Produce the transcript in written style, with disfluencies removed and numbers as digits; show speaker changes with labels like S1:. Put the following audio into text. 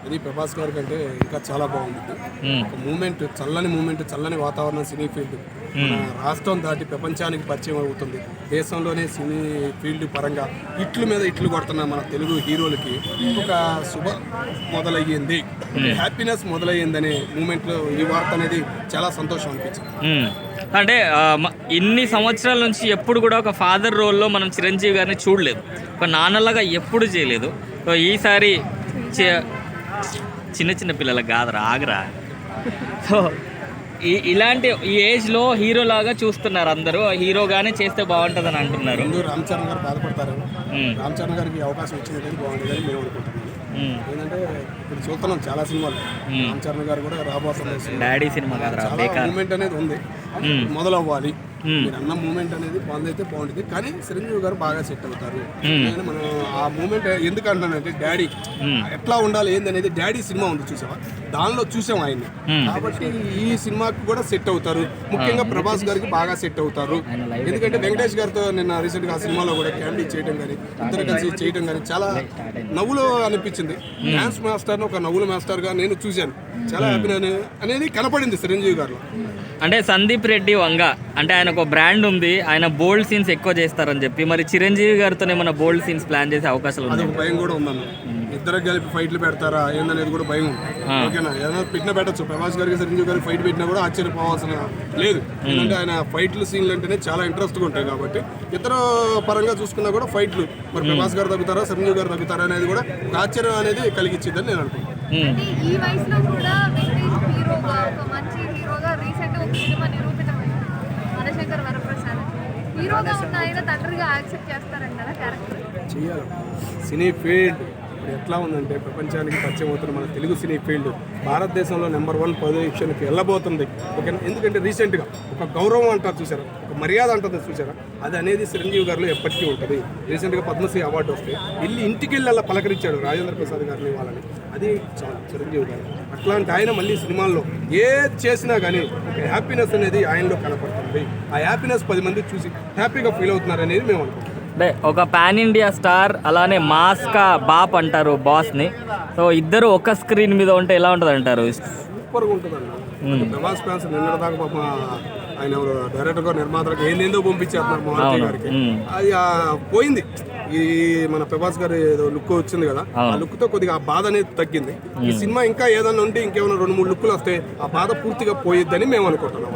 S1: ఇది ప్రభాస్ గారి కంటే ఇంకా చాలా బాగుంటుంది. ఒక మూమెంట్, చల్లని మూమెంట్, చల్లని వాతావరణం, సినీ ఫీల్డ్ మన రాష్ట్రం దాటి ప్రపంచానికి పరిచయం అవుతుంది. దేశంలోనే సినీ ఫీల్డ్ పరంగా ఇట్ల మీద ఇట్లు కొడుతున్న మన తెలుగు హీరోలకి ఒక శుభ మొదలయ్యింది, హ్యాపీనెస్ మొదలయ్యిందనే మూమెంట్లో ఈ వార్త అనేది చాలా సంతోషం అనిపించింది.
S2: అంటే ఇన్ని సంవత్సరాల నుంచి ఎప్పుడు కూడా ఒక ఫాదర్ రోల్లో మనం చిరంజీవి గారిని చూడలేదు, ఒక నాన్నలాగా ఎప్పుడు చేయలేదు. సో ఈసారి చిన్న చిన్న పిల్లలకు కాదురా ఆగరా. సో ఇలాంటి ఈ ఏజ్లో హీరోలాగా చూస్తున్నారు అందరూ, హీరోగానే చేస్తే బాగుంటుందని అంటున్నారు.
S1: ముందు రామ్ చరణ్ గారు బాధపడతారు, రామ్ చరణ్ గారికి అవకాశం ఇచ్చినట్టు బాగుంటుందని మేము అనుకుంటున్నాం. ఏంటంటే ఇప్పుడు చూస్తున్నాం చాలా సినిమాలు, రామ్ చరణ్ గారు కూడా రాబోతున్నారు.
S2: డాడీ సినిమా
S1: చాలా మూమెంట్ అనేది ఉంది, మొదలవ్వాలి. మీరు అన్న మూమెంట్ అనేది బాగుందైతే బాగుంటుంది, కానీ చిరంజీవి గారు బాగా సెట్ అవుతారు. నేను మనం ఆ మూమెంట్ ఎందుకు అంటున్నానంటే డాడీ ఎట్లా ఉండాలి ఏందనేది డాడీ సినిమా ఉంది చూసావా, దానిలో చూసాం ఆయన్ని. కాబట్టి ఈ సినిమాకి కూడా సెట్ అవుతారు. ముఖ్యంగా ప్రభాస్ గారికి బాగా సెట్ అవుతారు. ఎందుకంటే వెంకటేష్ గారితో నిన్న రీసెంట్గా ఆ సినిమాలో కూడా కామెడీ చేయడం కానీ, ఇద్దరు కలిసి చేయడం కానీ చాలా నవ్వులు అనిపించింది. డాన్స్ మాస్టర్ని ఒక నవ్వుల మాస్టర్గా నేను చూశాను. చాలా హ్యాపీ అనేది కనపడింది చిరంజీవి గారిలో.
S2: అంటే సందీప్ రెడ్డి వంగ అంటే ఆయన ఒక బ్రాండ్ ఉంది, ఆయన బోల్డ్ సీన్స్ ఎక్కువ చేస్తారని చెప్పి, మరి చిరంజీవి గారితో ఏమైనా బోల్డ్ సీన్స్ ప్లాన్ చేసే అవకాశాలు ఉన్నాయి?
S1: అది భయం కూడా ఉందన్న, ఇద్దరు కలిపి ఫైట్లు పెడతారా ఏందనేది కూడా భయం ఉంది. ఓకేనా, ఏదైనా పెట్టినా పెట్టచ్చు. ప్రభాస్ గారికి చిరంజీవి గారికి ఫైట్ పెట్టినా కూడా ఆశ్చర్యపోవాల్సిన లేదు. ఎందుకంటే ఆయన ఫైట్లు సీన్లు అంటేనే చాలా ఇంట్రెస్ట్గా ఉంటాయి. కాబట్టి ఇతర పరంగా చూసుకున్నా కూడా ఫైట్లు మరి ప్రభాస్ గారు తగ్గుతారా చిరంజీవి గారు తగ్గుతారా అనేది కూడా ఒక ఆశ్చర్యం అనేది కలిగించిందని నేను అనుకుంటున్నాను.
S3: ఈ వయసులో కూడా హీరోగా ఒక మంచి హీరోగా రీసెంట్ ఒక సినిమా నిరూపితమైంది మనశంకర్ వరప్రసాద్. హీరోగా ఉన్న ఆయన తండ్రిగా యాక్సెప్ట్ చేస్తారంటారా క్యారెక్టర్?
S1: చెయ్యాలి. సినీ ఫీల్డ్ ఇప్పుడు ఎట్లా ఉందంటే ప్రపంచానికి పరిచయం అవుతున్న మన తెలుగు సినీ ఫీల్డ్ భారతదేశంలో నెంబర్ 1 పొజిషన్కి వెళ్ళబోతుంది. ఓకేనా, ఎందుకంటే రీసెంట్గా ఒక గౌరవం అంటారు చూసారా, ఒక మర్యాద అంటుంది చూసారా, అది అనేది చిరంజీవి గారిలో ఎప్పటికీ ఉంటుంది. రీసెంట్గా పద్మశ్రీ అవార్డు వస్తే ఇంటికి వెళ్ళి అలా పలకరించాడు రాజేంద్ర ప్రసాద్ గారిని వాళ్ళని, అది చాలా చిరంజీవి గారు. అట్లాంటి ఆయన మళ్ళీ సినిమాల్లో ఏది చేసినా కానీ ఒక హ్యాపీనెస్ అనేది ఆయనలో కనపడుతుంది. ఆ హ్యాపీనెస్ 10 మంది చూసి హ్యాపీగా ఫీల్ అవుతున్నారు అనేది మేము అనుకుంటున్నాం.
S2: అంటే ఒక పాన్ ఇండియా స్టార్, అలానే మాస్కా బాప్ అంటారు బాస్ని. సో ఇద్దరు ఒక స్క్రీన్ మీద ఉంటే ఎలా ఉంటుంది అంటారు?
S1: సూపర్గా ఉంటుంది అన్న. ప్రభాస్ ఫ్యాన్స్ నిన్నటిదాకా పాప ఆయన డైరెక్టర్గా నిర్మాతలకు ఏందేందో పంపించేస్తున్నారు మోహన్ గారికి, అది పోయింది. ఈ మన ప్రభాస్ గారి లుక్ వచ్చింది కదా, ఆ లుక్ తో కొద్దిగా ఆ బాధ అనేది తగ్గింది. ఈ సినిమా ఇంకా ఏదైనా ఉంటే ఇంకేమైనా 2-3 లుక్లు వస్తే ఆ బాధ పూర్తిగా పోయిద్దని మేము అనుకుంటున్నాం.